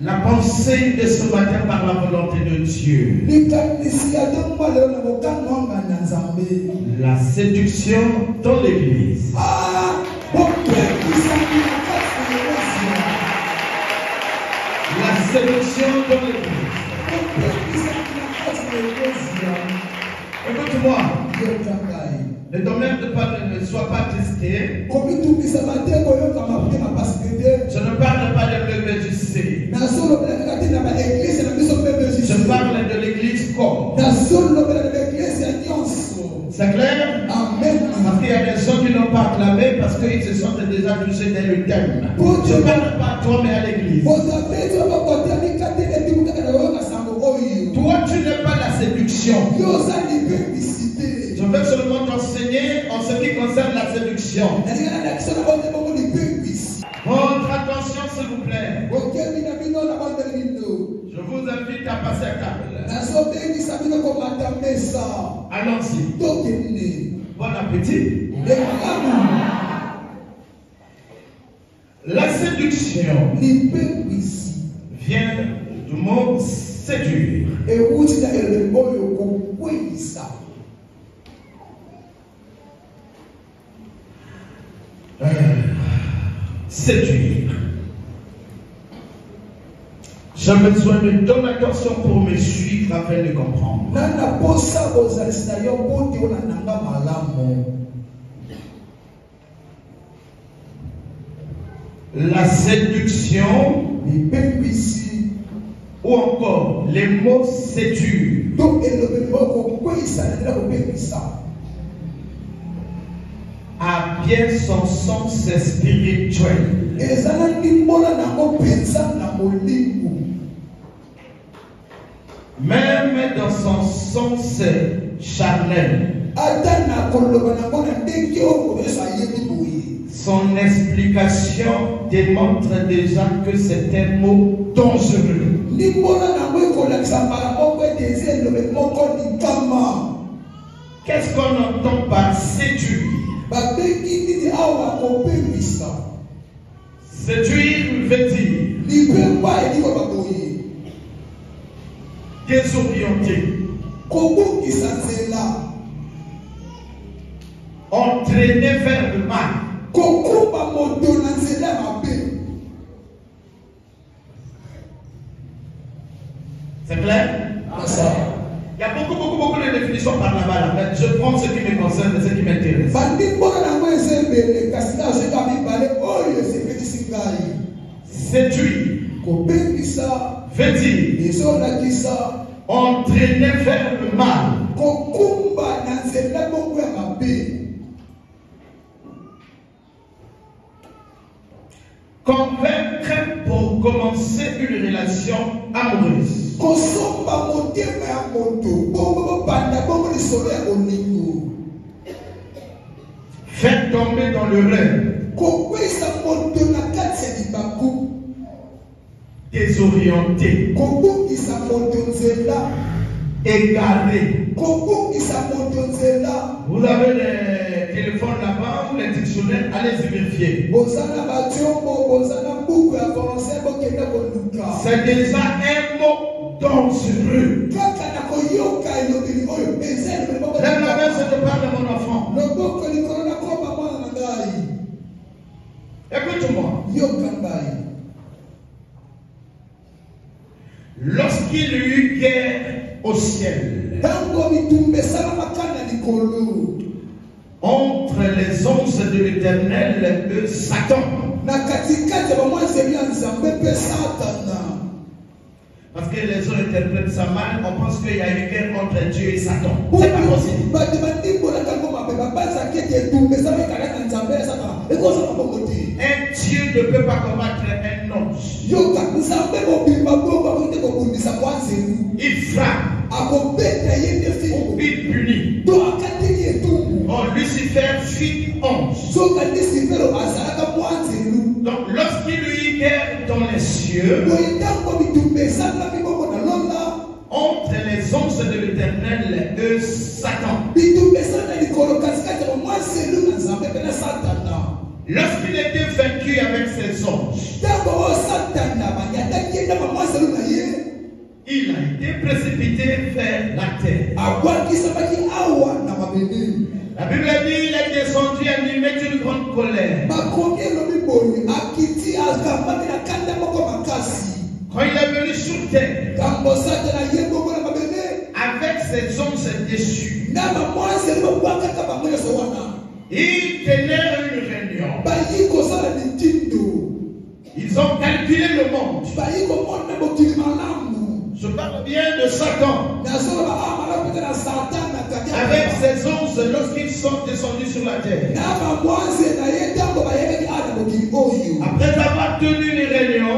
La pensée de ce matin par la volonté de Dieu. La séduction dans l'église. La séduction dans l'église. Écoute-moi. Le domaine ne soit pas tristé. Je ne parle pas de l'EVJC. Je parle de l'église comme. C'est clair? Amen. Parce qu'il y a des gens qui n'ont pas acclamé parce qu'ils se sont déjà touchés dès le thème. Je ne parle pas à toi mais à l'église. Toi tu n'es pas la séduction. Je veux seulement t'enseigner en ce qui concerne la séduction. Votre attention s'il vous plaît. Je vous invite à passer à table. Allons-y. Bon appétit. La séduction vient du mot séduire. Séduire. J'ai besoin de ton attention pour me suivre afin de comprendre. La séduction ou encore les mots séduire a bien son sens spirituel. Même dans son sens charnel. Son explication démontre déjà que c'est un mot dangereux. Qu'est-ce qu'on entend par séduire? Séduire veut dire désorienter, entraîner vers le mal. C'est clair? Il y a beaucoup de définitions par là-bas. Mais je prends ce qui me concerne et ce qui m'intéresse. Séduire veut dire entraîner vers le mal. Convaincre pour commencer une relation amoureuse. Faire tomber dans le rêve. Désorienté. Égaré. Vous avez les téléphones là-bas ou les dictionnaires, allez-y vérifier. C'est déjà un mot dangereux. Lève la main, je te parle de mon enfant. Écoute-moi. Lorsqu'il y eut guerre au ciel entre les anges de l'Éternel et Satan. Parce que les gens interprètent ça mal, on pense qu'il y a une guerre entre Dieu et Satan. C'est pas possible. Un Dieu ne peut pas combattre un ange. Il frappe. Il punit. Oh, Lucifer fut ange. Donc lorsqu'il eut guerre dans les cieux, entre les anges de l'Éternel et Satan, lorsqu'il était vaincu avec ses anges, il a été précipité vers la terre. La Bible dit il est descendu animé d'une grande colère. Quand il est venu sur terre, avec ses anges déchus, il tenait une réunion. Ils ont calculé le monde. Je parle bien de Satan. Avec ses anges lorsqu'ils sont descendus sur la terre. Après avoir tenu une réunion,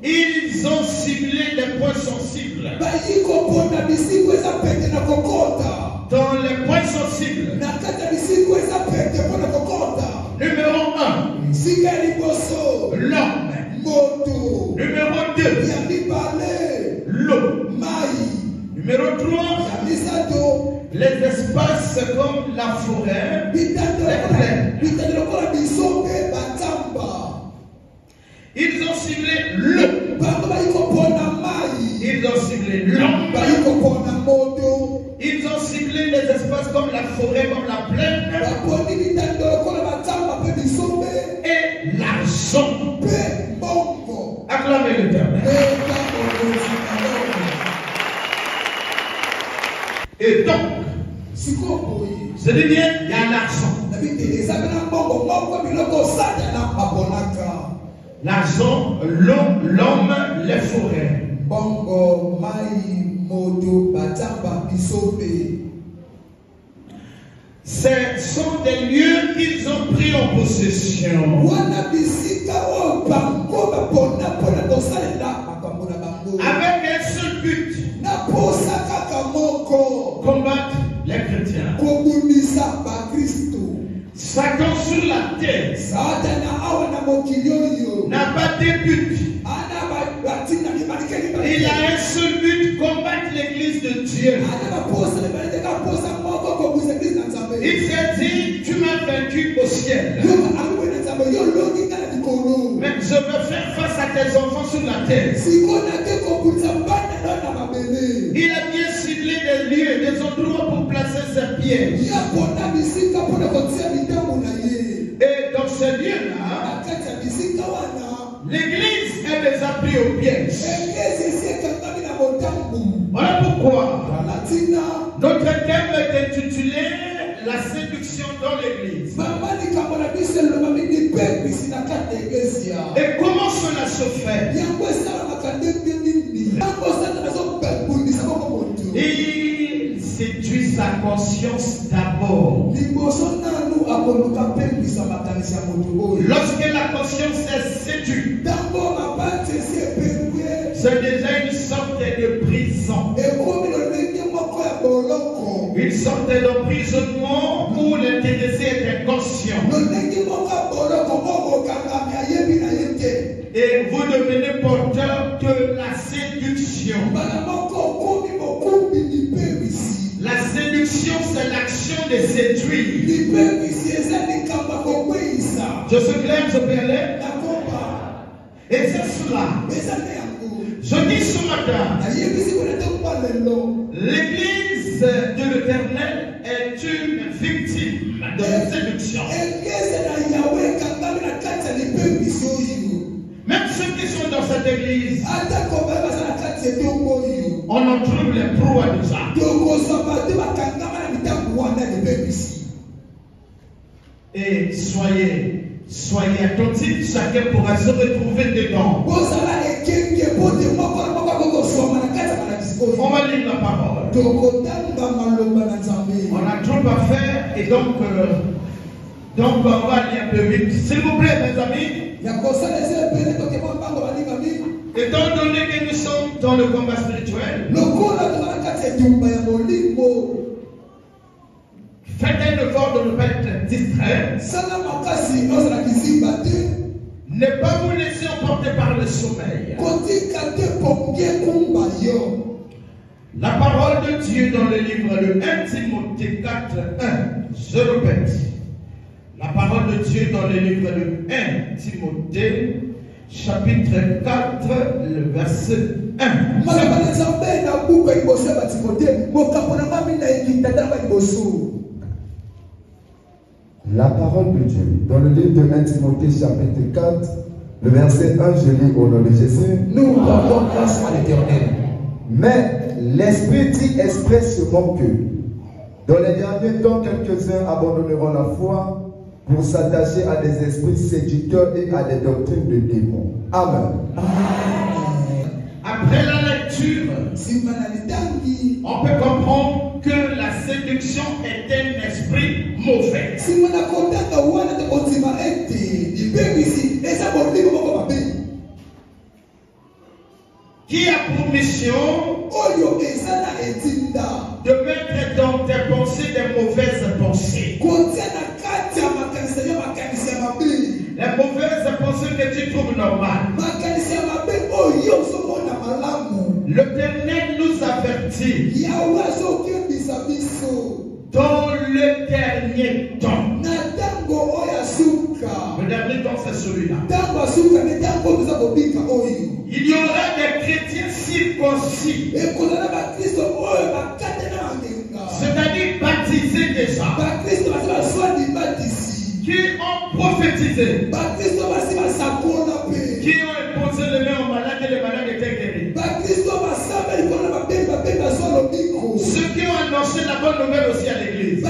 ils ont ciblé les points sensibles. Dans les points sensibles, numéro 1, l'homme. Numéro 2, l'eau. Numéro 3, les espaces comme la forêt, les plaines. Ils ont ciblé l'eau. Ils ont ciblé l'homme. Ils ont ciblé les espaces comme la forêt, comme la plaine. Et l'argent. Acclamez l'Éternel. Et donc, je dis bien, il y a l'argent. L'argent, l'homme, les forêts. Ce sont des lieux qu'ils ont pris en possession. Avec un seul but. Combattre les chrétiens. Satan sur la terre n'a pas de but. Il a un seul but, combattre l'église de Dieu. Il s'est dit, tu m'as vaincu au ciel. Mais je veux faire face à tes enfants sur la terre. Il a bien ciblé des lieux, des endroits pour placer ses pièges. Et dans ces lieux-là, l'église est déjà pris au piège. Voilà pourquoi notre thème est intitulé La séduction dans l'église. Et comment cela se fait? Il séduit sa conscience d'abord. Lorsque la conscience est séduite, c'est déjà une sorte de prison. Une sorte d'emprisonnement où l'intéressé est inconscient. Et vous devenez porteur de la séduction. La séduction, c'est l'action de séduire. Je suis clair, je peux aller? Et c'est cela. Je dis ce matin, l'église de l'Éternel est une victime de la séduction. Même ceux qui sont dans cette église, on en trouve les proies déjà. Et soyez attentifs, chacun pourra se retrouver dedans. On va lire la parole. On a trop à faire et donc on va aller un peu vite. S'il vous plaît, mes amis. Étant donné que nous sommes dans le combat spirituel, faites un effort de ne pas être distrait. Ne pas vous laisser emporter par le sommeil. La parole de Dieu dans le livre de 1 Timothée 4:1, je répète. La parole de Dieu dans le livre de 1 Timothée, chapitre 4, le verset 1. La parole de Dieu, dans le livre de 1 Timothée, chapitre 4, le verset 1, je lis au nom de Jésus. Nous rendons grâce à l'Éternel. Mais l'Esprit dit expressément que dans les derniers temps, quelques-uns abandonneront la foi pour s'attacher à des esprits séducteurs et à des doctrines de démons. Amen. Après la lecture, on peut comprendre que la séduction est un esprit mauvais. Qui a pour mission de mettre dans tes pensées des mauvaises pensées. Les mauvaises pensées que tu trouves normales. L'Éternel nous avertit dans le dernier temps. Le dernier temps, c'est celui-là. Il y aura des chrétiens circoncis, c'est-à-dire baptisés déjà, qui ont prophétisé, qui ont imposé les mains aux malades et les malades étaient guéris. Ceux qui ont annoncé la bonne nouvelle aussi à l'église.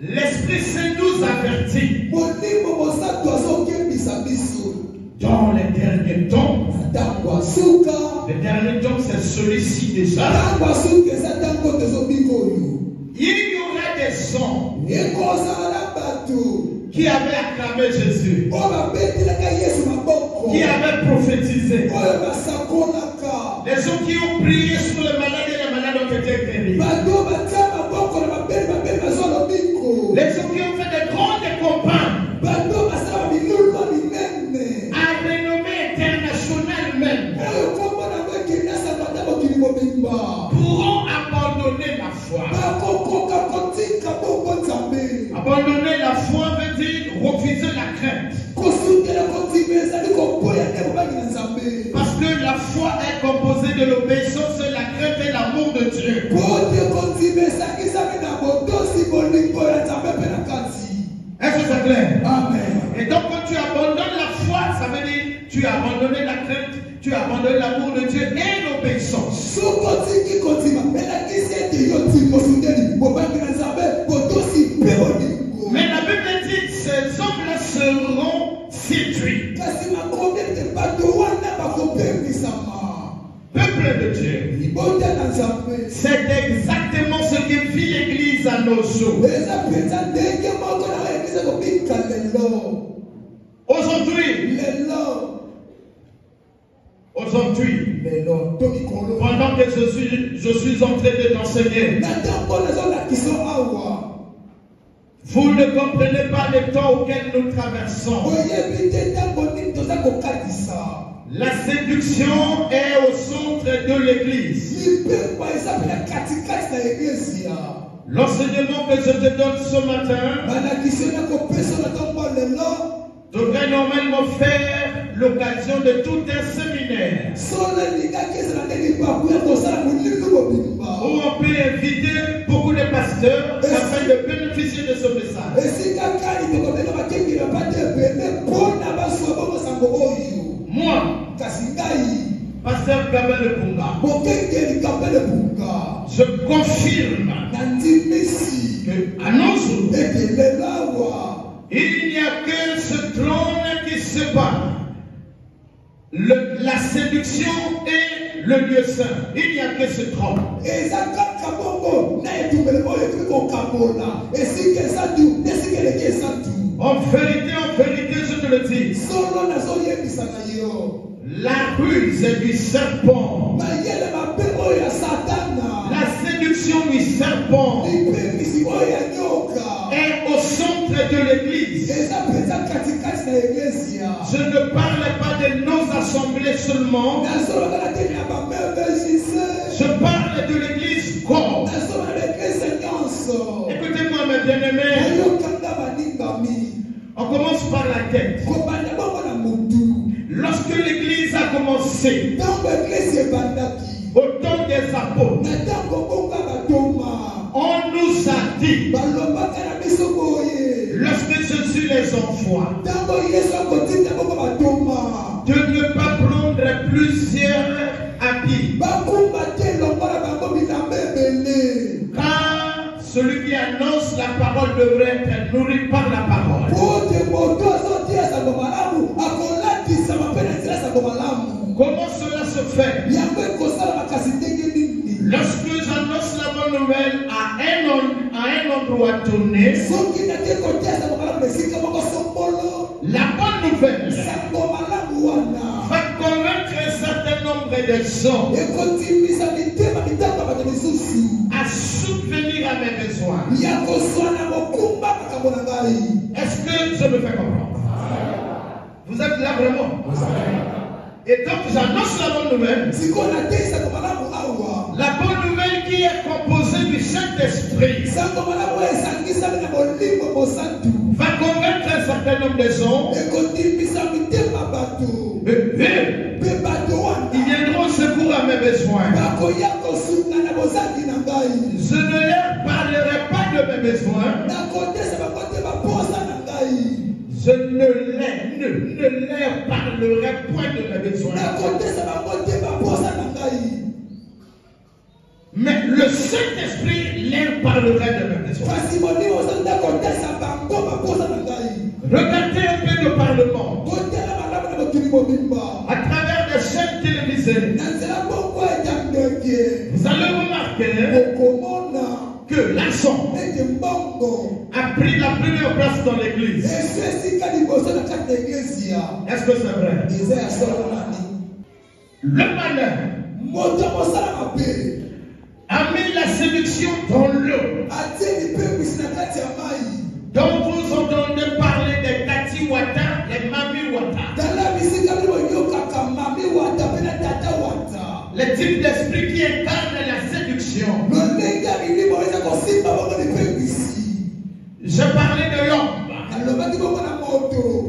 L'Esprit Saint nous avertit dans les derniers temps. Le dernier temps, c'est celui-ci déjà. Il y aura des gens qui avaient acclamé Jésus, qui avaient prophétisé, les gens qui ont prié sur les malades et les malades ont été guéris, les gens qui ont fait des grandes campagnes à renommée internationale même pourront abandonner la foi. Abandonner la foi veut dire refuser la crainte. Parce que la foi est composée de l'obéissance, la crainte et l'amour de Dieu. Est-ce que c'est clair? Amen. Et donc quand tu abandonnes la foi, ça veut dire tu as abandonné la crainte, tu as abandonné l'amour de Dieu et l'obéissance. Mais la Bible dit ces hommes-là seront séduits. Peuple de Dieu, c'est exactement ce que vit l'Église à nos jours. Aujourd'hui, pendant que je suis en train de t'enseigner, vous ne comprenez pas le temps auquel nous traversons. La séduction est au centre de l'Église. L'enseignement que je te donne ce matin devrait normalement faire l'occasion de tout un séminaire où on peut inviter beaucoup de pasteurs afin de bénéficier de ce message. Moi, pasteur Gabel Punga, je confirme que à nos jours, il n'y a que ce trône qui sépare la séduction et le lieu saint. Il n'y a que ce trône. En vérité, je te le dis. La ruse du serpent. La séduction du serpent est au centre de l'Église. Je ne parle pas de nos assemblées seulement. Je parle de l'Église corps. On commence par la tête. Lorsque l'église a commencé, au temps des apôtres, on nous a dit, lorsque Jésus les envoie, de ne pas prendre plusieurs habits. Car celui qui annonce la parole devrait être nourri par la parole. Comment cela se fait? Lorsque j'annonce la bonne nouvelle à un endroit donné, la bonne nouvelle va convaincre un certain nombre de gens à subvenir à mes besoins. Est-ce que je me fais comprendre? Vous êtes là vraiment? Et donc j'annonce la bonne nouvelle. La bonne nouvelle qui est composée du Saint-Esprit va convaincre un certain nombre de gens. Ils viendront au secours à mes besoins. Je ne leur parlerai pas de mes besoins. Je ne leur parlerai point de mes besoins. Mais le Saint-Esprit leur parlera de mes besoins. Regardez un peu le Parlement. À travers des chaînes télévisées, vous allez remarquer que l'argent a pris la première place dans l'église. Est-ce que c'est vrai? Le malheur a mis la séduction dans l'eau. Donc vous entendez parler des Tati Wata, les Mami Wata. Les types d'esprit qui incarnent la séduction. Je parlais de l'homme.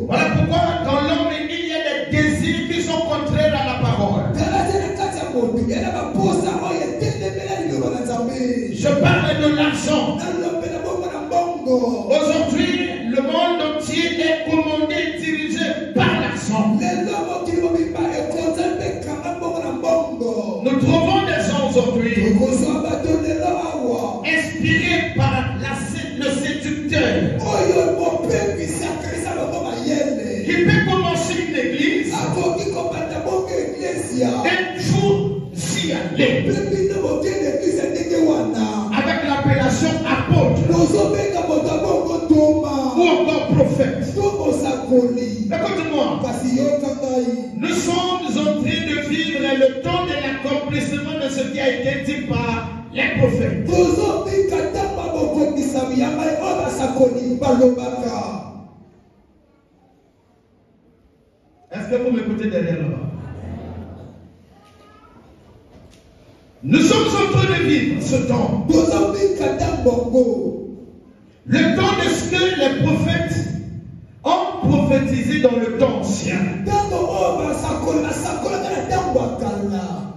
Voilà pourquoi dans l'homme il y a des désirs qui sont contraires à la parole. Je parle de l'argent. Aujourd'hui, le monde entier est commandé et dirigé par l'argent. Nous trouvons des gens aujourd'hui inspirés par le séducteur qui peut commencer une église et tout s'y aller avec l'appellation apôtre ou encore prophète. Écoute-moi, nous sommes en train de vivre le temps de l'accomplissement de ce qui a été dit par les prophètes. Est-ce que vous m'écoutez derrière là-bas? Nous sommes en train de vivre ce temps. Le temps de ce que les prophètes ont prophétisé dans le temps ancien.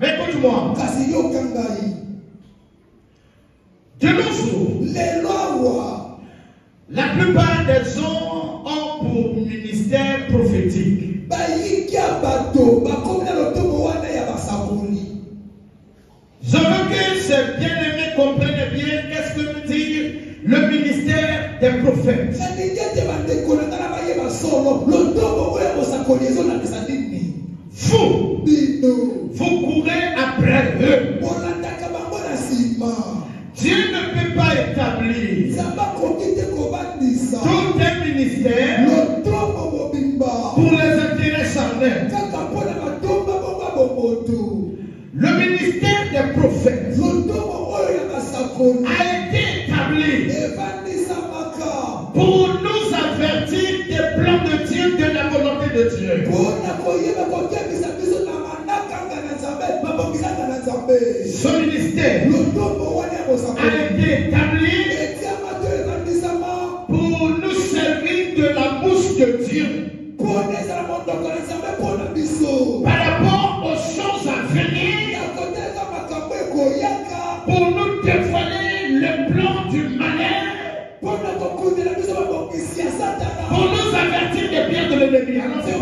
Mais écoute-moi. De nos jours, la plupart des gens ont pour ministère prophétique. Je veux que ces bien-aimés comprennent bien qu'est-ce que veut dire le ministère des prophètes. Vous courez après eux. Dieu ne peut pas établir tout un ministère pour les intérêts charnels. Le ministère des prophètes a été établi pour nous avertir des plans de Dieu, de la volonté de Dieu. Ce ministère a été établi pour nous servir de la mousse bouche de Dieu par rapport aux choses à venir pour nous dévoiler le plan du malin, pour nous avertir des biens de l'ennemi. Alors c'est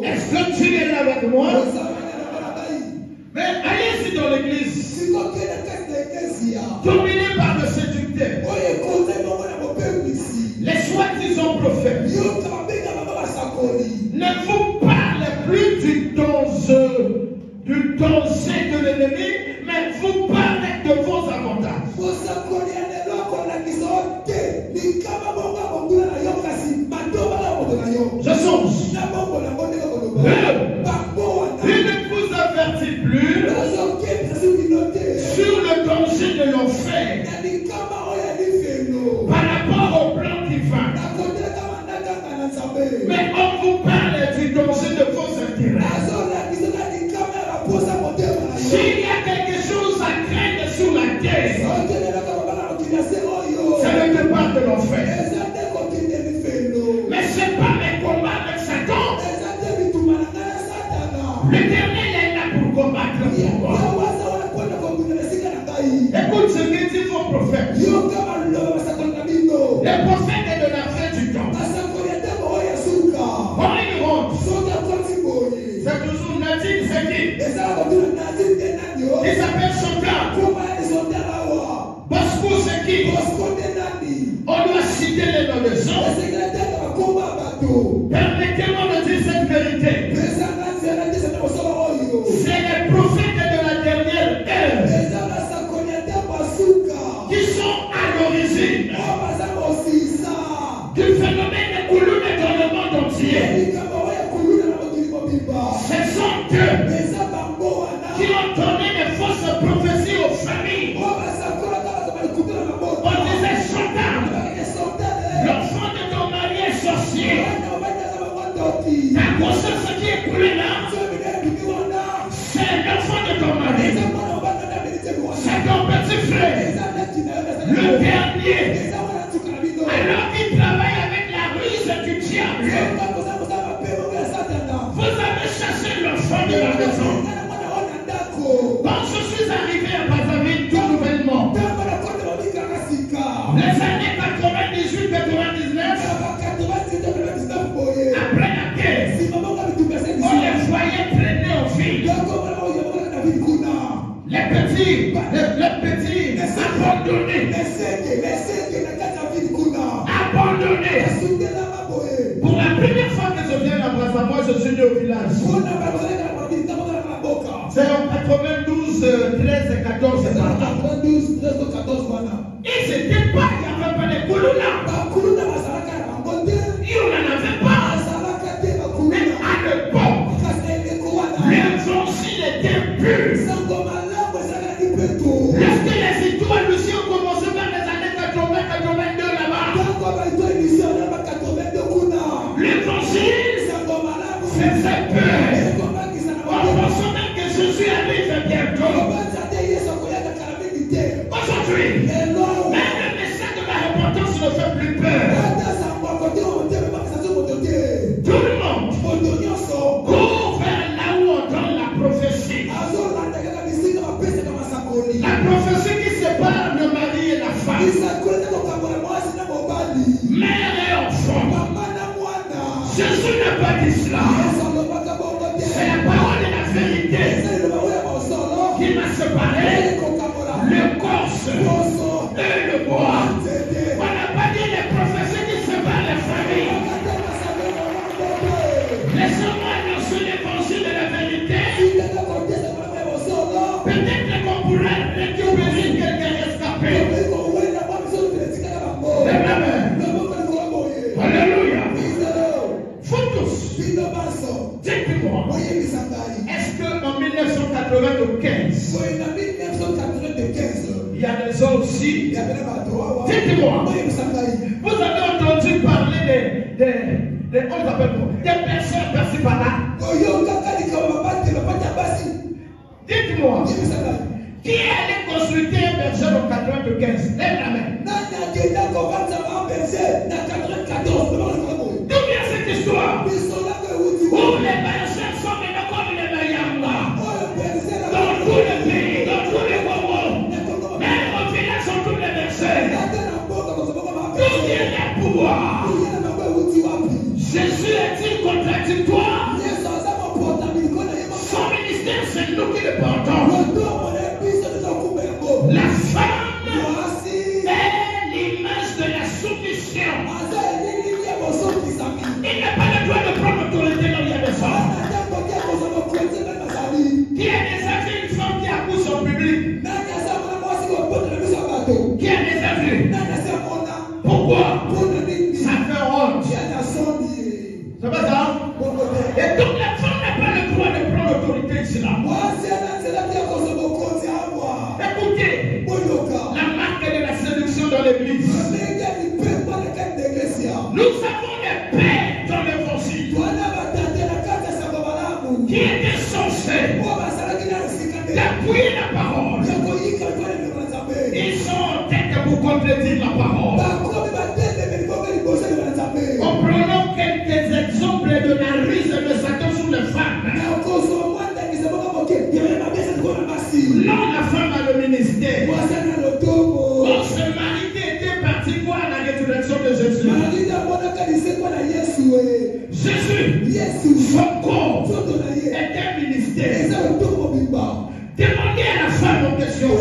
est-ce que tu es là avec moi? Mais allez-y dans l'église, dominé par le séducteur, les soi-disant prophètes ne vous parlez plus du danger de l'ennemi, mais vous parlez de vos avantages. Je songe. Il ne vous avertit plus sur le danger de l'enfer par rapport au plan divin. Mais on vous parle du danger de vos intérêts. S'il y a quelque chose à craindre sur la terre, c'est le départ de l'enfer. Mais ce n'est pas mes combats avec Satan. L'Éternel est là pour combattre pour moi. Écoute ce que dit vos prophètes. Les prophètes de la fin du temps. On y rentre. C'est toujours Nadine, c'est qui? Il s'appelle Chantal. Bosco, c'est qui? On doit citer les noms de gens. Permettez-moi de dire cette vérité. C'est les prophètes de la dernière ère qui sont à l'origine du phénomène de Kouloune dans le monde entier. Ce sont eux qui ont donné des fausses prophéties aux familles. On disait Chantal, l'enfant de ton mari est sorcier. Ta grossesse qui est coulée là, c'est l'enfant de ton mari. C'est ton petit frère, le dernier. Alors qu'il travaille avec la ruse du diable, vous avez chassé l'enfant de la maison. Quand je suis arrivé à Brazzaville tout nouvellement, les années 98-99, après la guerre, on les voyait traîner en ville. Les petits abandonnés. Pour la première fois que je viens à Brazzaville, moi je suis né au village. C'est en 92, 13 et 14. Ils n'étaient pas, il n'y avait pas de Koulouna. Il n'en avait pas. Mais à l'époque, l'évangile était pur. Lorsque les étoiles aussi ont commencé par les années 80-82 là-bas, l'évangile faisait peur. On pensait même que Jésus arrive bientôt. Aujourd'hui, même le message de la repentance ne fait plus peur. Tout le monde court vers là où on donne la prophétie. La prophétie qui sépare le mari et la femme, mère et enfant. Jésus n'a pas dit cela. C'est la parole de la vérité qui m'a séparé le corse et le bois. On n'a pas dit les prophéties qui séparent les familles. Laissez-moi annoncer l'évangile de la vérité. Peut-être qu'on pourrait récupérer quelqu'un escapé. Alléluia. Vous tous, dites-moi, est-ce qu'en 1995, il y a des gens aussi? Dites-moi, vous avez entendu parler des personnes par-ci par-là? Dites-moi, qui allait consulter un berger en 95? Lève la main. D'où vient cette histoire? Où les bergers sont maintenant comme les Mayamba. Dans tous les pays, dans tous les moments. Même au village sont tous les bergers. D'où vient le pouvoir? Jésus est-il contradictoire? Son ministère, c'est nous qui le portons. La femme est l'image de la soumission. Il n'a pas le droit de prendre l'autorité dans les femmes. Qui a déjà vu une femme qui accouche en public? Qui a déjà vu? Pourquoi? Ça fait honte. C'est pas ça? Et donc la femme n'a pas le droit de prendre l'autorité ici là. Écoutez, la marque de la séduction dans l'église. Nous avons des pères dans l'évangile qui étaient censés d'appuyer la parole. Ils sont en tête pour contredire la parole. En prenant quelques exemples de la ruse de Satan sur les femmes. Non, la femme a le ministère. Quand ce mari était parti voir la résurrection de Jésus. Jésus, son corps était un ministère. Demandez à la femme en question.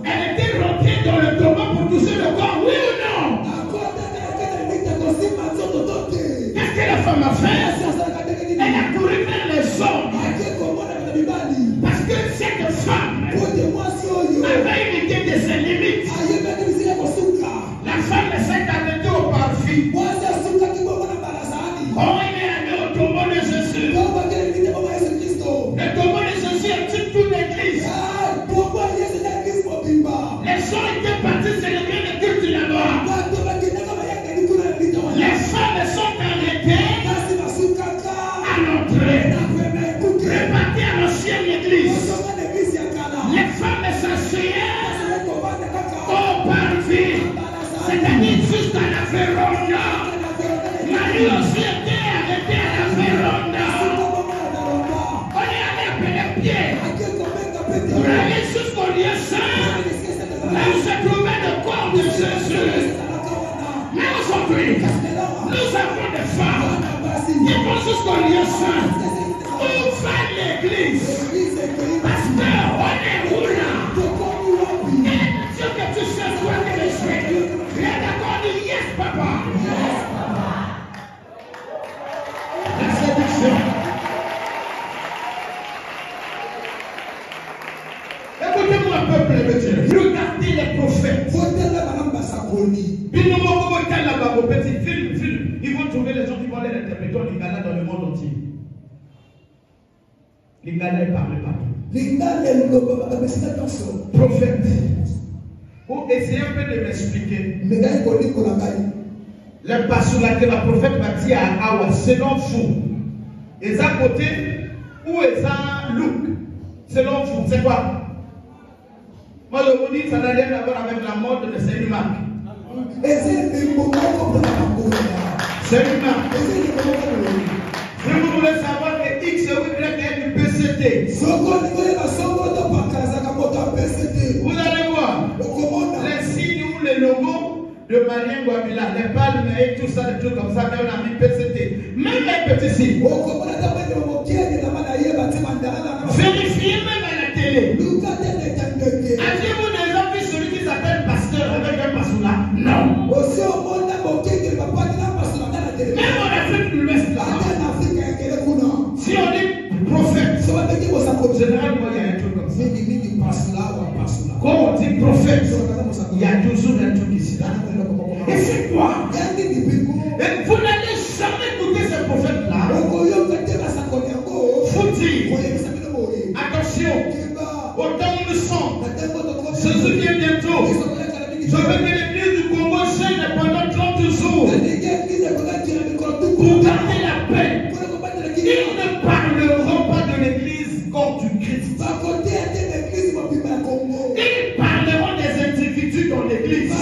Elle était rentrée dans le tombeau pour toucher le corps, oui ou non? Qu'est-ce que la femme a fait? Elle a couru vers les hommes. Parce que cette femme avait une idée de ses limites. La femme s'est arrêtée au parfum. Quand il est allé au tombeau de Jésus, le tombeau de Jésus est toute l'église. Les gens étaient partis célébrer le culte là-bas. Les femmes sont arrêtées à l'entrée, réparties à l'ancienne église. Les femmes s'asseyaient au parvis, c'est-à-dire juste à la Véranda. Marie aussi était arrêtée à la Véranda. On est allé appeler les pieds pour aller jusqu'au lieu saint, là où se trouvait le corps de Jésus. Mais aujourd'hui, nous avons des femmes qui vont jusqu'au lieu saint. Où va l'église? Parce qu'on est où là? Quel Dieu que tu sais toi que je suis? Viens d'accord, dis yes papa. La séduction. Écoutez-moi, peuple de Dieu. Regardez les prophètes. Ils vont trouver les gens qui vont aller interpréter les Lingala dans le monde entier. Lingala est parlé partout. Prophète. Pour essayer un peu de m'expliquer. Le pasteur que la prophète m'a dit à Awa, selon vous, et à côté, où est ça Luc? Selon vous, c'est quoi? Moi je vous dis, ça n'a rien à voir avec la mort de Saint-Marc. Saint-Marc. Si vous voulez savoir que X ou Y est du PCT, vous allez voir les signes ou les logos de Marien Guabila, les palmes et tout ça, des trucs comme ça, mais on a mis PCT. Même les petits signes. Vérifiez même à la télé. Avez-vous déjà vu celui qui s'appelle pasteur avec un pasteur là? Non. Même en Afrique de l'Ouest là. Si on dit prophète, généralement il y a un truc comme ça. Quand on dit prophète, il y a toujours un truc ici là. Et c'est quoi? Et vous n'allez jamais écouter ce prophète là. Faut dire, attention, autant nous sommes. Jésus vient bientôt. Je veux que l'église du Congo gêne pendant 30 jours pour garder la paix. Ils ne parleront pas de l'église comme du Christ. Ils parleront des individus dans l'église.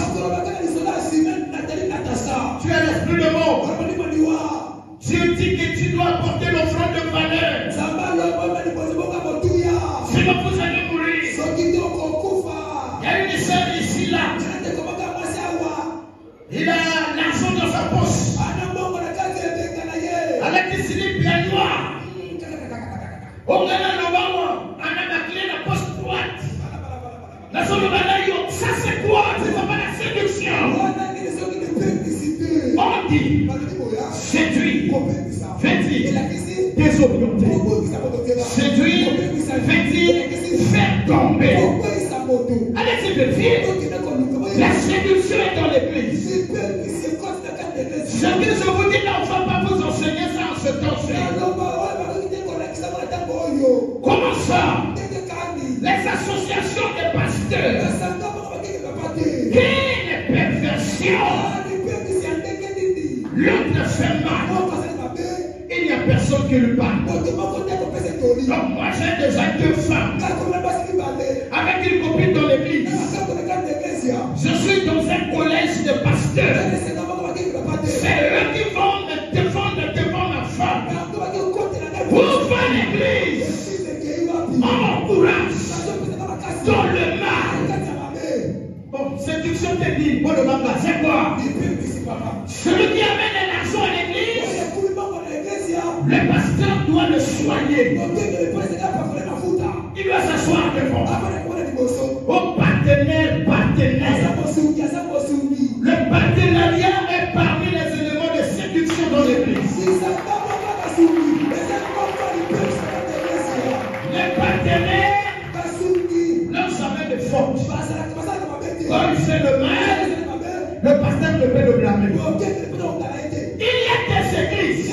maudit, séduit, fait-il, désorienté, séduit, fait-il, faire tomber. Allez, c'est vérifier. La séduction est dans l'église. Ce que je vous dis là, on ne va pas vous enseigner ça en ce temps-ci. Comment ça? Les associations des pasteurs. Quelle perversion! L'autre fait mal. Il n'y a personne qui lui parle. Donc moi j'ai déjà 2 femmes avec une copine dans l'église. Je suis dans un collège de pasteurs. C'est eux qui vont me défendre devant ma femme. Ouvre l'église. On encourage dans le mal. Bon, séduction technique, bon, c'est quoi? Celui qui amène l'argent à l'église, le pasteur doit le soigner. Il doit s'asseoir devant. Au partenaire. Le partenariat est parmi les éléments de séduction dans l'église. Le partenaire, l'homme s'amène de faute. Quand il fait le mal, le pasteur ne peut le blâmer. Il y a des églises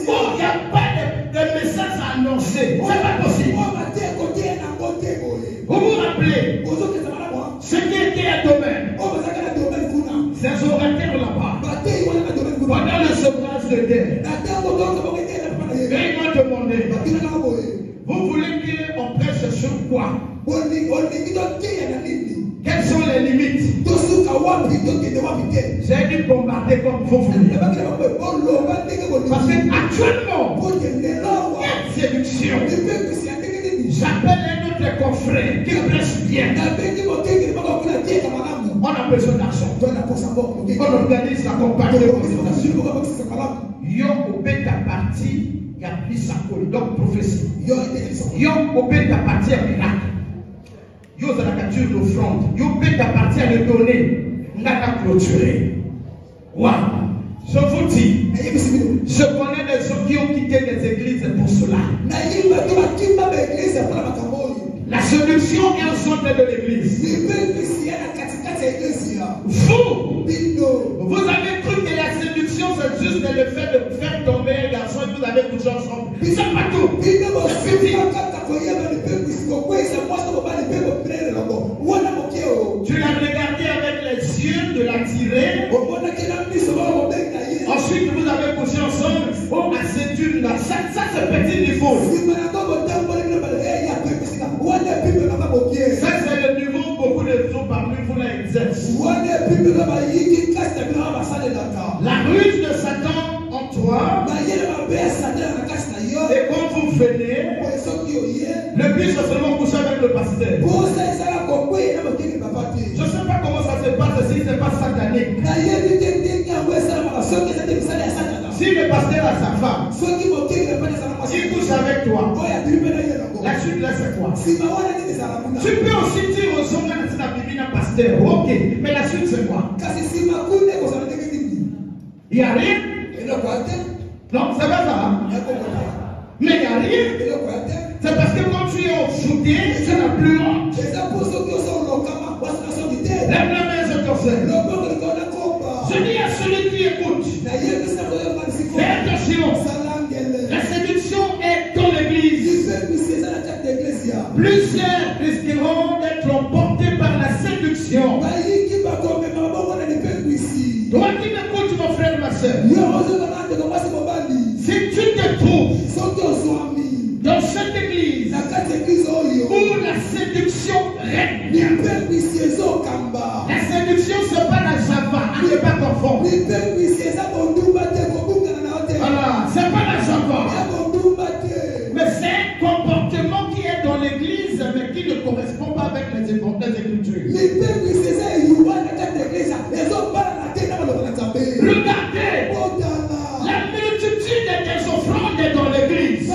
où il n'y a pas de message à annoncer. C'est pas possible. Vous vous rappelez ce qui était un domaine. Ces orateurs là-bas, pendant le sevrage de guerre, et ils m'ont demandé, vous voulez qu'on prêche sur quoi? Quelles sont les limites? J'ai dû bombarder comme vous voulez. Parce qu'actuellement, il y a une séduction. J'appelle un autre confrère qui prêche bien. On a besoin d'argent. On organise la compagnie. Yo obé ta partie, il y a plus à quoi. Donc prophétie. Yo obé ta partie à miracle. Yo dans la capture d'offrande. Yo obé ta partie à le donner. On a clôturé. Waouh. Je vous dis, je connais des gens qui ont quitté les églises pour cela. La séduction est au centre de l'église. Vous avez cru que la séduction c'est juste le fait de faire tomber un garçon et vous avez couché ensemble. C'est pas tout. Tu l'as regardé avec les yeux de l'attirer. Ensuite vous avez couché ensemble. On a séduit là. Ça c'est petit niveau. Ça c'est le niveau où beaucoup de gens parmi vous l'exercent. La ruse de Satan en toi. Et quand vous venez, le but c'est seulement coucher avec le pasteur. Je ne sais pas comment ça se passe si ce n'est pas satanique. Si le pasteur a sa femme, il couche avec toi. La suite là c'est quoi? Tu peux aussi dire aux hommes que c'est la Bible d'un pasteur. Ok, mais la suite c'est quoi? Il n'y a rien? Non, c'est pas ça. Mais il n'y a rien. C'est parce que quand tu es envoûté, tu n'as plus honte. Lève la main, je te fais. Je dis à celui qui écoute, fais attention. La séduction est dans l'église. Plusieurs risqueront d'être emportés par la séduction. Toi qui m'écoutes, mon frère, ma soeur, si tu te trouves dans cette église où la séduction règne, la séduction c'est pas la java, elle n'est pas conforme. Voilà, c'est pas la java. Mais c'est un comportement qui est dans l'église mais qui ne correspond pas avec les Écritures. Regardez la multitude des offrandes dans l'église.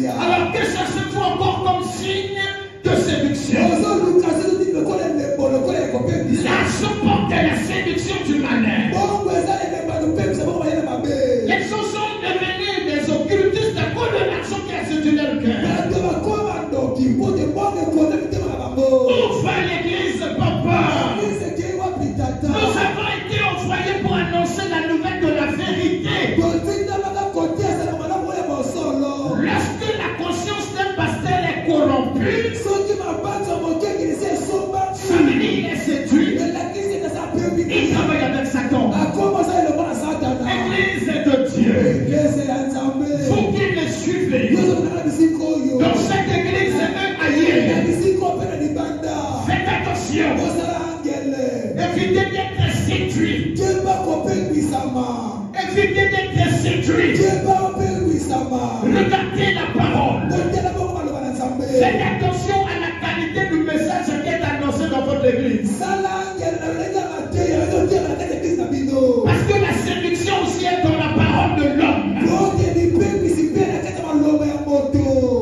Alors que cherchez-vous encore comme signe de séduction? L'argent porte la séduction du malin. Les gens sont devenus des occultistes à cause de l'argent qui a séduit leur cœur. Ouvre l'église, papa. Nous avons été envoyés pour annoncer la nouvelle de la vérité. Lorsque la conscience d'un pasteur est corrompue, ça veut dire qu'il est séduit. Il travaille avec Satan. L'église est de Dieu. Faut qu'il le suivez. Dans cette église et même ailleurs. Faites attention. Évitez d'être séduit. Évitez d'être séduit. Regardez la parole. Faites attention à la qualité du message qui est annoncé dans votre église. Parce que la séduction aussi est dans la parole de l'homme.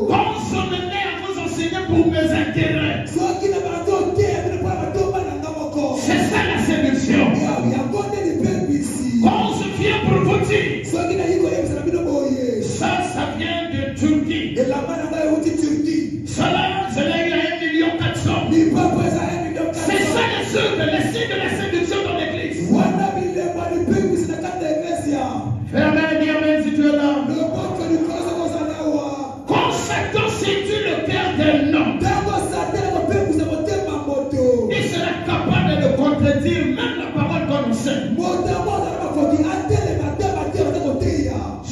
Quand je venais à vous enseigner pour mes intérêts, c'est ça la séduction. Quand je viens pour vous dire, ça vient de Turquie. Cela, je l'ai eu à 1,4 million. C'est ça les œuvres, les signes de la séduction dans l'église. Fermez les bien, si tu es là. Quand Satan séduit le cœur d'un homme, il sera capable de contredire même la parole qu'on enseigne.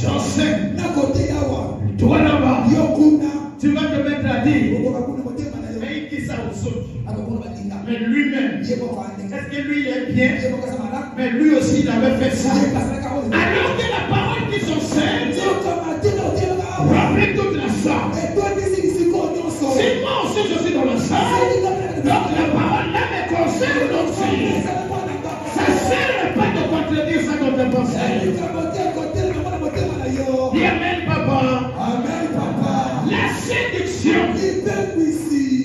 J'enseigne. Toi là-bas, tu vas te mettre à dire, mais il dit ça aux autres. Mais lui-même, est-ce que lui il est bien? Mais lui aussi il avait fait ça. Alors que la parole qu'ils enseignent remplit toute la salle. Si moi aussi je suis dans la salle, donc la parole là me concerne aussi. Ça ne sert pas de contredire ça dans tes pensées. Dis amen, papa. Amen, papa. La séduction.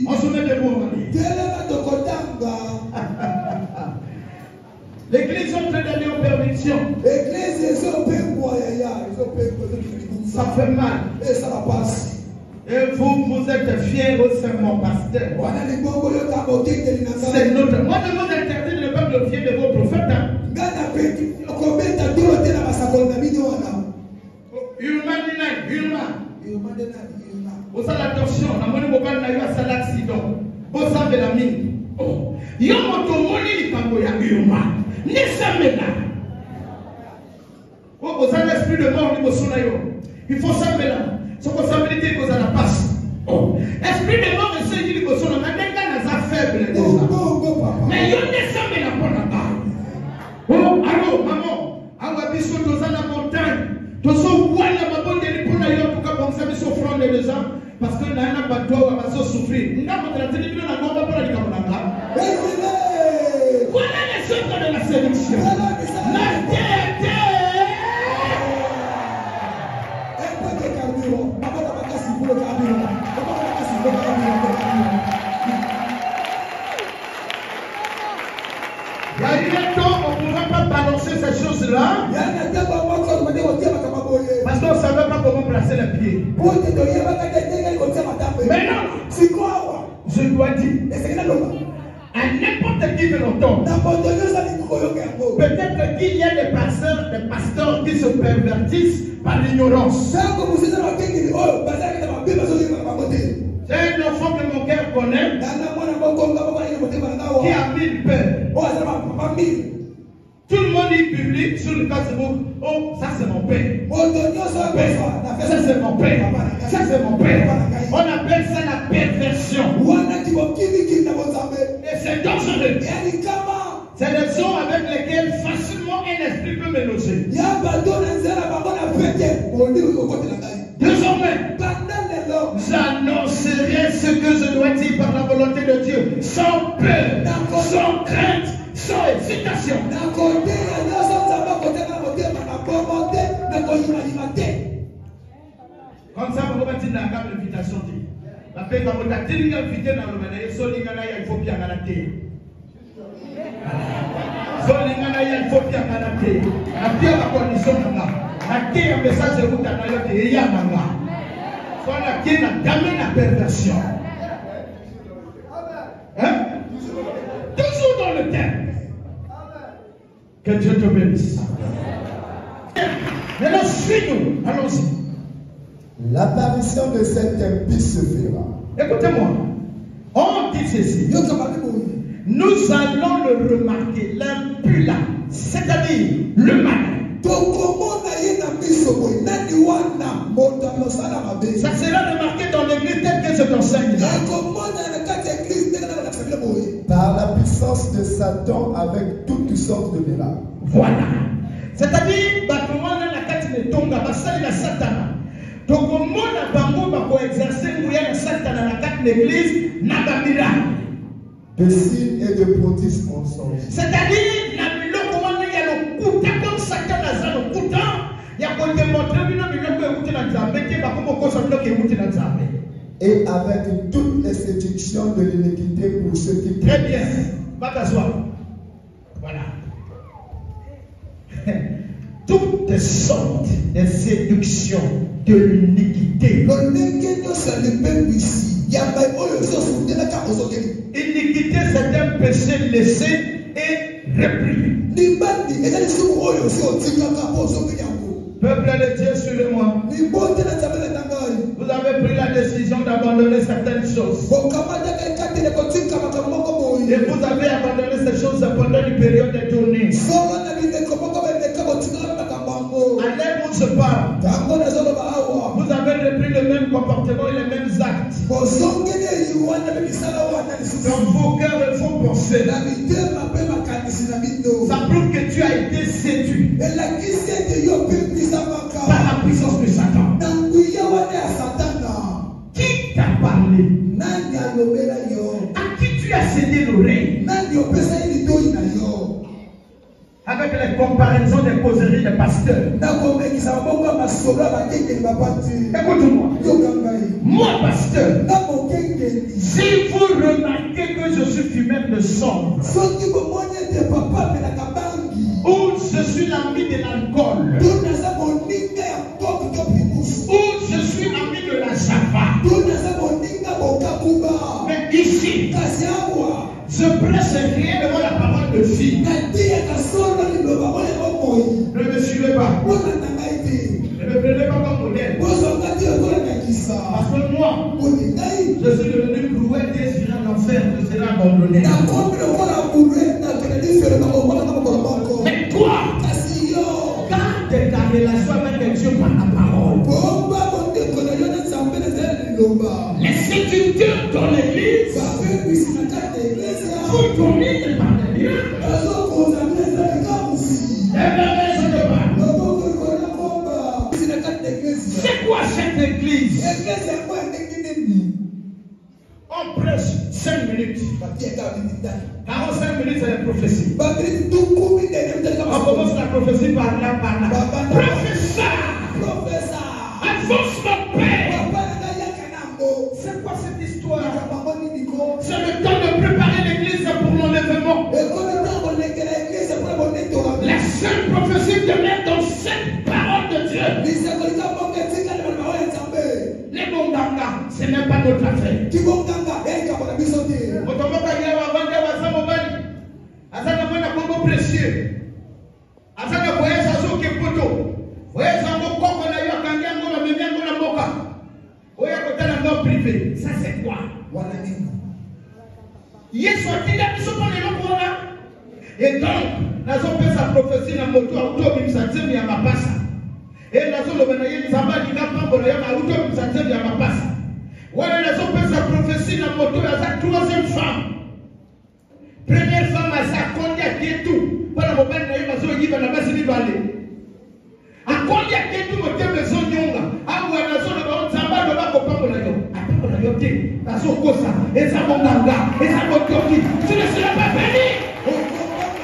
On se met debout, mamie. L'église est en train d'aller en permission. Ça fait mal. Et ça va passer. Et vous êtes fiers, c'est mon pasteur. C'est notre. Moi, je vous interdis de ne pas me fier de vos prophètes. Vous avez attention, la monnaie mobile n'a eu un sale accident. Vous savez la mine. Oh, il y a un automobile qui a eu un mal. N'est-ce vous avez l'esprit de mort, il faut s'amener là. Ce qu'on s'amener que vous avez la passe. Esprit de mort, c'est dit que vous avez la faible. Mais il y a des sommes là pour la barre. Oh, allô, maman. Awa biso dans la montagne. Tous ceux qui voient la bonne de pour la pour que vous avez souffrant les gens. Parce que là, on n'a pas de droit à souffrir. Nous avons la télévision, on n'a pas de droit. Voilà les œuvres de la séduction. La tête. Il y a eu un temps, on ne pouvait pas balancer ces choses-là. Parce qu'on ne savait pas comment placer les pieds. Mais non, je dois dire, à n'importe qui veut l'entendre. Peut-être qu'il y a des pasteurs qui se pervertissent par l'ignorance. C'est un enfant que mon cœur connaît qui a 1000 pères. Tout le monde est public sur le Facebook. Oh, ça c'est mon père. Ça c'est mon père. Ça c'est mon père. On appelle ça la perversion. Et c'est dangereux. C'est des gens avec lesquels facilement un esprit peut mélanger. Désormais, j'annoncerai ce que je dois dire par la volonté de Dieu, sans peur, sans crainte, sans hésitation. Comme ça, vous pouvez dire la gamme d'invitation. La paix va vous dire l'invité dans le manière, il faut bien garantir. copie à Kanate. La pierre à condition la pierre message de Moutanayo de Yamanga. Soit la pierre d'amener la perversion. Hein? Toujours dans le thème. Que Dieu te bénisse. Maintenant, suis-nous. Allons-y. L'apparition de cet impie se fera. Écoutez-moi. On dit ceci. Nous allons le remarquer. L'impie là, c'est-à-dire le mal. Ça sera remarqué dans l'église telle que je t'enseigne. Par la puissance de Satan avec toutes sortes de miracles. Voilà. C'est-à-dire, donc, comment la bango va exercer la Satan à la carte de l'église n'a pas miracle. De signes et de prodiges mensonges. C'est-à-dire, il y a le coup comme Satan a le coup. Il y a pour démontrer et avec toute les séductions de l'iniquité pour ceux qui. Très bien. Va t'asseoir. Voilà. Toutes sortes de séductions de l'iniquité. Iniquité, c'est un péché laissé et repris. Peuple de Dieu, suivez-moi. Vous avez pris la décision d'abandonner certaines choses. Et vous avez abandonné ces choses pendant une période de tournée. Allez, on se parle. Vous avez repris le même comportement et les mêmes actes. Dans vos cœurs, il faut penser. Ça prouve que tu as été séduit par la puissance de Satan. Qui t'a parlé? À qui tu as cédé l'oreille? Avec les comparaisons des causeries des pasteurs. Écoute-moi. Moi, pasteur, si vous remarquez que je suis fumeur de sombre, ou je suis l'ami de l'alcool, ou je suis l'ami de la java, mais ici, je prêche rien devant la parole de fille. Ne me suivez pas. Ne me prenez pas comme modèle. Parce que moi, je suis devenu cruel et je serai en enfer, je serai abandonné. Mais toi, garde ta relation avec Dieu par la parole. Les séducteurs dans l'église vous dominent par les miracles. C'est quoi cette église? On prêche 5 minutes. 45 minutes, c'est la prophétie. On commence la prophétie par là, par là. Professeur! Avance mon père! C'est quoi cette histoire? C'est le temps de préparer l'église pour l'enlèvement. La seule prophétie demeure dans cette parole de Dieu. Les bonganga, ce n'est pas notre affaire. Ça c'est quoi? Et donc, nous avons fait sa prophétie dans le moto, et ma passe. Et nous avons fait sa prophétie dans le moto, la troisième femme. Première femme, elle s'est accordée à qui tout. Pour la mobile, elle a dit qu'elle va aller. Accordée à qui tout, elle a besoin de nous. Ah, ouais, elle a besoin de nous. Ça va, elle va comprendre la gueule. Et ça mon ganga, et ça mon coquille. Tu ne seras pas béni.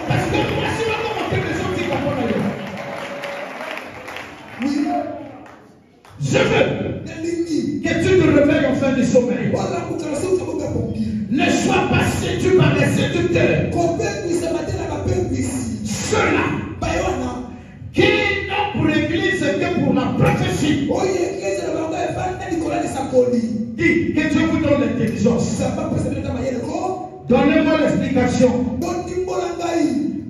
Parce que moi, si je vais monter les autres, je veux que tu te réveilles en fin de sommeil. Ne sois pas séduit par les séducteurs. signification.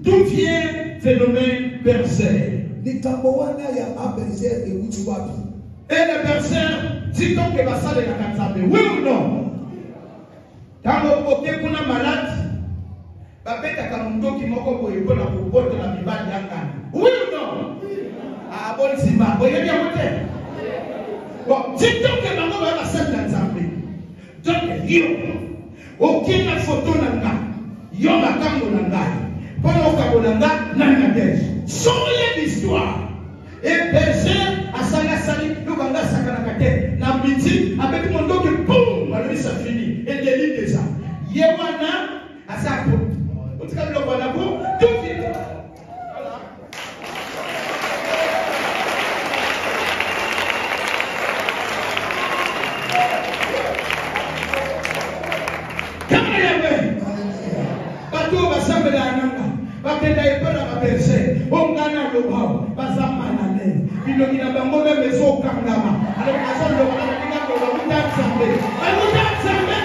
D'où vient phénomène berger? Et le berger, dit donc que ça de la Kanzambe. Oui ou non? Quand on est malade, oui ou non? Ah bon, c'est pas. Vous voyez bien côté. Bon, dit donc que maman va la salle d'Anzambe. Donc, yo, aucune photo n'a yo la cambo n'a pendant qu'on a n'a changer l'histoire. Et berger à Sanga Sali, nous avons la sakanakate, la midi, avec mon dos que boum, alors ça finit. Et délit déjà. Yewana à sa côte. En tout cas, le Banabo, tout vite. Voilà. Kamarabe. Bateau va s'amener à Nanga. Bakenda epona baberse ongana lobao bazamana ne bino kina bango même so kangama alors kaso lokana kina ko bamuta tsambe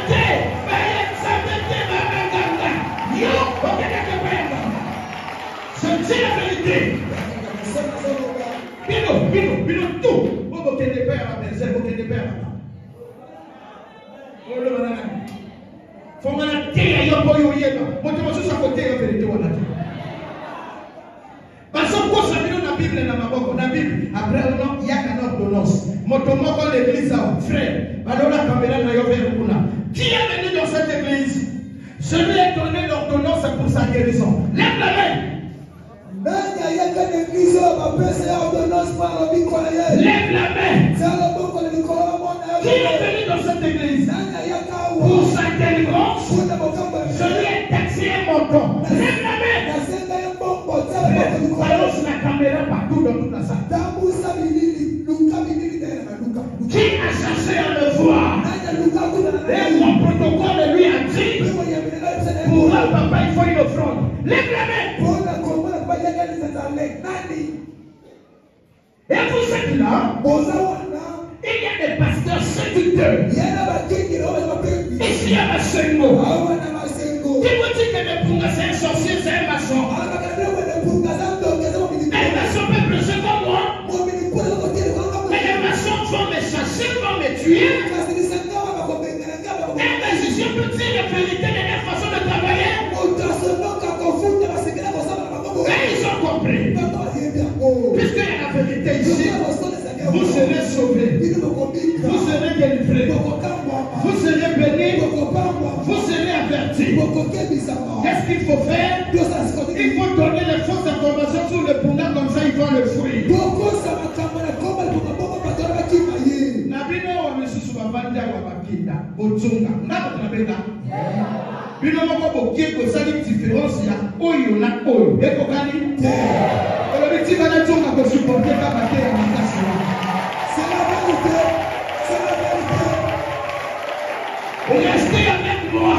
te baye tsambe te babanga yo okenda ke penda c'est la vérité bino tout bobo kende pa baberse bobo kende pa olo bana fongana te yo boyo yeba moto moso sa côté la vérité wana. Parce que quoi ça vient dans la Bible dans ma boque, dans la Bible après il y a qu'un ordonnance. Motomoko l'église frère, Badola Kamela na Yover Kuna. Qui est venu dans cette église? Celui qui a donné l'ordonnance pour sa guérison. Lève la main. Lève la main. Qui est venu dans cette église pour sa délivrance? Celui qui a taxé un montant. Lève la main. Balance la caméra partout dans toute la salle. Qui a cherché à le voir? Et mon protocole lui a dit pour un papa il faut une offrande. Lève la main. Et vous êtes là. Il y a des pasteurs séducteurs. Ici à Massengo. Qui vous dit que le Punga c'est un sorcier, c'est un maçon? Les maçons peuvent prêcher comme moi. Mais les maçons vont me chasser, vont me tuer. Un magicien peut dire la vérité de leur façon de travailler. Et ils ont compris. Puisqu'il y a la vérité ici, vous serez sauvés. Vous serez délivrés. Vous serez bénis. Vous serez avertis. Qu'est-ce qu'il faut faire? Il faut donner les fausses informations sur le Punga, comme ça ils vont le fruit. Nabino wa mesusu babanja wa bakinda botunga ngako tunabenda bino moko bokie ko sali différence ya oyo na oyo ekokani le petit va na tunga ko supporter ka bakera makasi. C'est la vérité. Restez avec moi.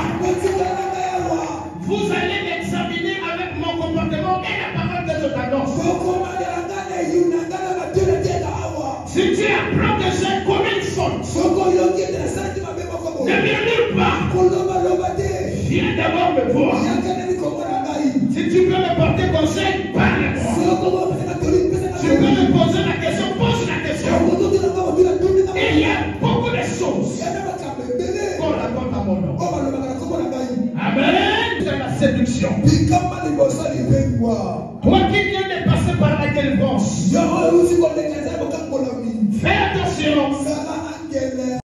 Vous allez m'examiner avec mon comportement et la parole que je t'annonce. Si tu apprends que j'ai commis une faute, ne murmure pas. Viens d'abord me voir. Si tu veux me porter conseil, parle-moi. Tu veux me poser la question, pose la question. Il y a beaucoup de choses qu'on raconte à mon nom. Amen. C'est la séduction. Toi